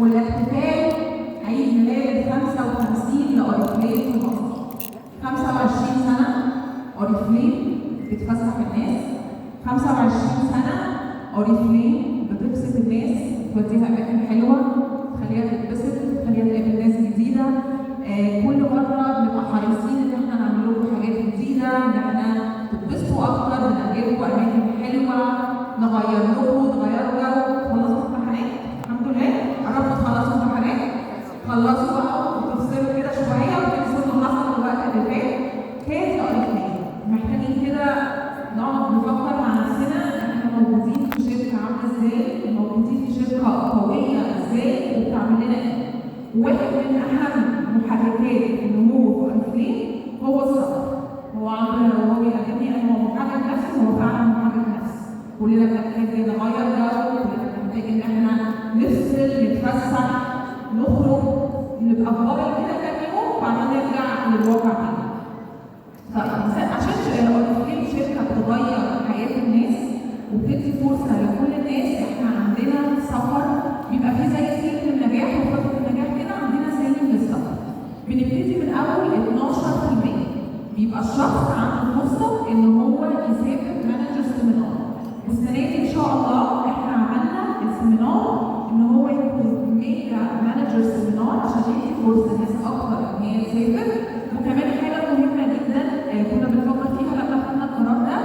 والاحتفال عيد ميلاد 55 لأوريفليم في مصر. 25 سنة أوريفليم بتفسح الناس، 25 سنة أوريفليم بتبسط الناس، توديها أماكن حلوة، تخليها تتبسط، تخليها تقابل ناس جديدة. كل مرة بنبقى حريصين إن احنا نعمل لكم حاجات جديدة، إن احنا تتبسطوا أكتر، نجيبكم أماكن حلوة، نغير لكم، تغيروا جو. خلصتوا امتحانات؟ الحمد لله، قربتوا تخلصوا امتحانات؟ خلصوا بقى وتفصلوا كده شوية وتنسوا اللي حصل الوقت اللي فات. هي أوريفليم محتاجين كده نقعد نفكر مع نفسنا احنا موجودين في شركة عاملة ازاي، موجودين في شركة قوية ازاي وبتعمل لنا ايه. واحد من أهم محركات النمو في أوريفليم هو السفر. هو عمرو وهو بيكلمني أنا هو محرك نفسي، هو فعلا محرك نفسي. كلنا بنحتاج نغير جو، كلنا بنحتاج إن احنا نفصل، نتفسح، نخرج، نبقى في بابل كده كام يوم وبعدين نرجع للواقع تاني. عشان أوريفليم شركة بتغير حياة الناس وبتدي فرصة لكل الناس، احنا عندنا سفر بيبقى فيه زي سلم النجاح وخطة النجاح كده، عندنا سلم للسفر. بنبتدي من أول 12%. بيبقى الشخص عنده فرصة إن هو يسافر مانجر سيمينار. والسنة دي إن شاء الله احنا عملنا السيمينار إن هو يكون ميجا مانجر سيمينار عشان يدي فرصة لناس أكتر إن هي تسافر. وكمان حاجة مهمة جدا كنا بنفكر فيها لما خدنا القرار ده،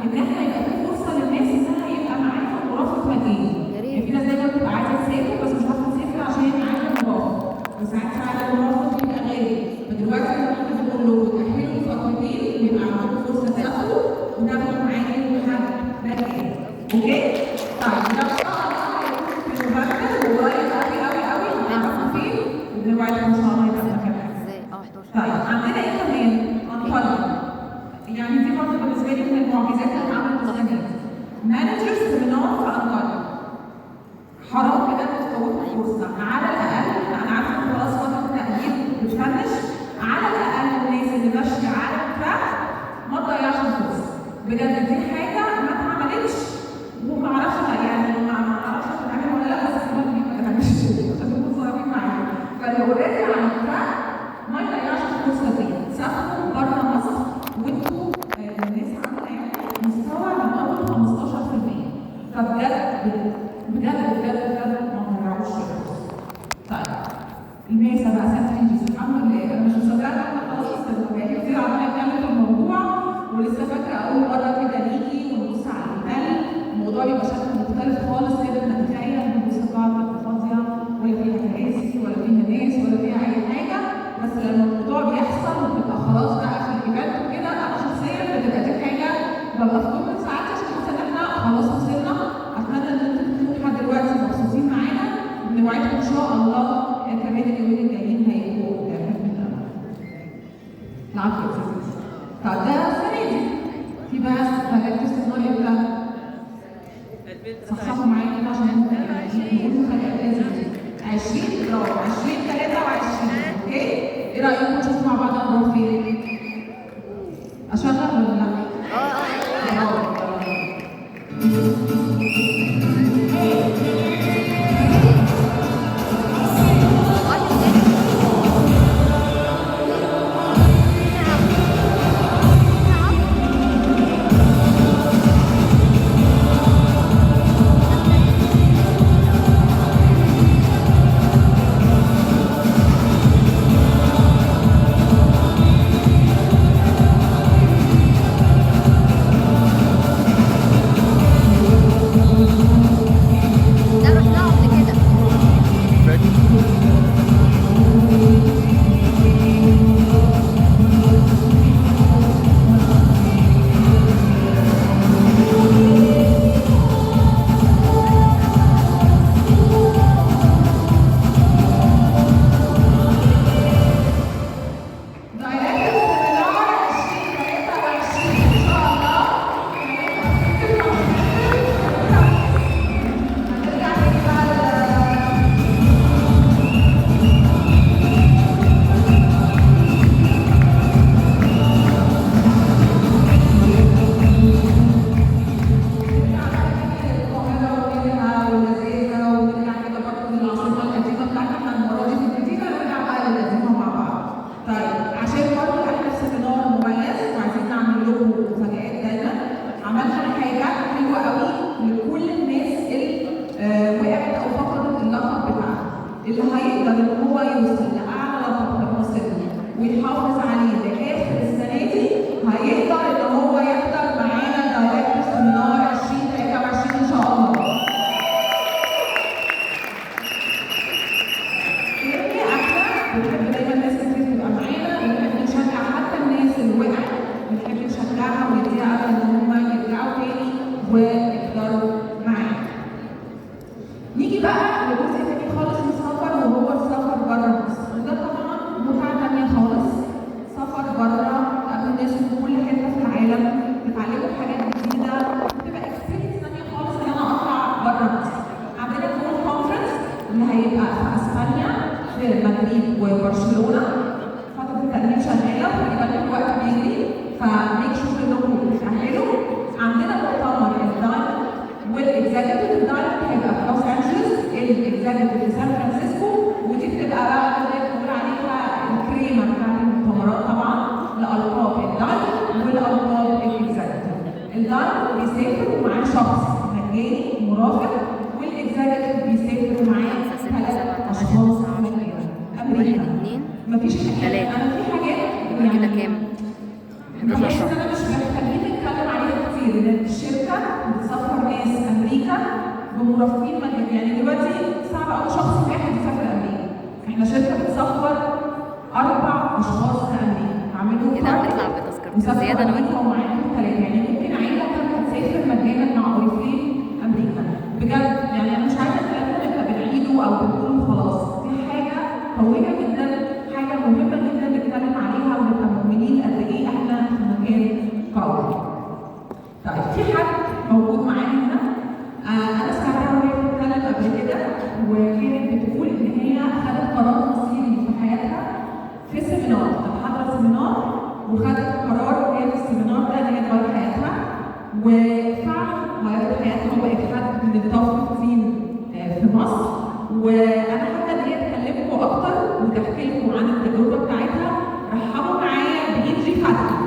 إن احنا يبقى في فرصة للناس إنها يبقى معاها مرافق مجاني. يعني في ناس دايما بتبقى عايزة تسافر بس مش عارفة تسافر عشان معاها مرافق، وساعات المرافق بيبقى غالي. فدلوقتي احنا بنقول له تأهلوا فترتين ويبقى عندكم فرصة تسافروا وناخدوا معاكم حد مجاني. أوكي؟ طيب ده إن شاء الله هيكون في نوفمبر وقريب أوي هنعرفوا فين ودلوقتي إن شاء الله يبقى مكان. طيب عندنا ايه كمان؟ انطلاق. يعني دي برضه بالنسبه لي من المعجزات اللي اتعملت السنه دي. مانجر سيمينار في انطلاق. حرام كده تفوتوا الفرصه، على الاقل انا عارفه ان خلاص فتره التأهيل بتفنش، على الاقل الناس اللي ماشيه على التراك ما تضيعش الفرصه. بجد دي حاجه ما اتعملتش وما اعرفش يعني ما اعرفش هتتعمل ولا لا، بس انا مش عشان نكون صريحين معاكم. فاللي اوريدي على التراك ما يضيعش الفرصه دي، سافروا بره مصر وانتوا الناس عامله مستوى من اول 15%. فبجد ما تضيعوش الفرصه. طيب الميسا بقى سافرين الحمد لله، انا مش مصدقه ان احنا خلاص بقالي كتير عماله اتكلم في الموضوع ولسه فاكره اول مره كده نيجي ونبص على الهلال، الموضوع بيبقى شكل مختلف خالص كده. نتخيل ان القاعه بتبقى فاضيه ولا فيها كراسي ولا فيها ناس ولا فيها اي حاجه، بس لما الموضوع بيحصل وبتبقى خلاص بقى في الايفنت وكده، انا شخصيا بتبقى دي حاجه ببقى في كل ساعات عشان حاسه ان احنا خلاص وصلنا. اتمنى ان انتم تكونوا لحد دلوقتي مبسوطين معانا، ونوعدكم ان شاء الله كمان اليومين الجايين هيبقوا حلوين. العفو يا استاذ. طب ده السنه دي في بقى حاجات استثنائيه بقى صحصحوا معايا كده عشان نقول حاجات لازم 20 23. اوكي؟ ايه رايكم نشوف مع بعض هنروح فين؟ اشغل ولا لا؟ يوصل لاعلى لقب في مصر ويحافظ عليه لاخر السنه دي، هيقدر ان هو يحضر معانا دايركت سيمينار 2023 ان شاء الله. تاني احنا بنحب دايما ناس كتير تبقى معانا، بنحب نشجع حتى الناس اللي وقعت، بنحب نشجعها ونديها امل ان هم يرجعوا تاني ويقدروا معانا. نيجي بقى لجزء تاني خالص من السفر وهو السفر بره مصر، وده طبعا متعة تانية خالص. سفر بره تقابلوا ناس من كل حتة في العالم، بتتعلموا حاجات جديدة، بتبقى اكسبيرينس تانية خالص ان انا اطلع بره مصر. عندنا كمان كونفرنس اللي هيبقى في اسبانيا في مدريد وبرشلونة، فترة التقديم شغالة وتقريبا الوقت بيجري، فميك شور انكم تتأهلوا. عندنا مؤتمر الدايموند والاكزيكتيف. الدايموند هيبقى في لوس انجلوس، الاكزيكتيف في سان فرانسيسكو، ودي بتبقى بقى زي ما بنقول عليها الكريمه بتاعت المؤتمرات طبعا لالقاب الدايموند والالقاب الاكزيكتيف. الدايموند بيسافر ومعاه شخص مجاني مرافق، والاكزيكتيف بيسافر ومعاه 3 اشخاص مجاني. امريكا مفيش حاجات، انا في حاجات يعني كام؟ بحس ان انا مش محتاجين نتكلم عليها كتير، ان الشركه بتسافر ناس امريكا بمرافقين مجاني. يعني دلوقتي صعب قوي شخص واحد يسافر امريكا، احنا شركه بتسافر 4 اشخاص لامريكا، عاملين كده هنطلع بتذكره زياده انا وانت ومعاهم 3، يعني ممكن عيله كامله تسافر مجانا مع ضيفين امريكا. بجد يعني انا مش عايزه الكلام ده نبقى بنعيده او بنقوله خلاص، دي حاجه قويه جدا، حاجه مهمه جدا نتكلم عليها ونبقى مؤمنين قد ايه احنا في مكان قوي. طيب في حد موجود معانا هنا، انا سمعتها وهي بتتكلم قبل كده، وكانت بتقول ان هي خدت قرار مصيري في حياتها في سيمينار، كانت حاضره سيمينار وخدت قرار وهي في السيمينار ده ان هي تغير حياتها، وفعلا غيرت حياتها وبقت حد من التوب 15 في مصر. وانا حابه ان هي تكلمكم اكتر وتحكي لكم عن التجربه بتاعتها. رحبوا معايا بإنجي فتحي.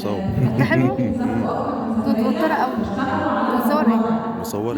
مصور. ده حلو. كنت متوترة قوي. بتصور ايه؟ مصور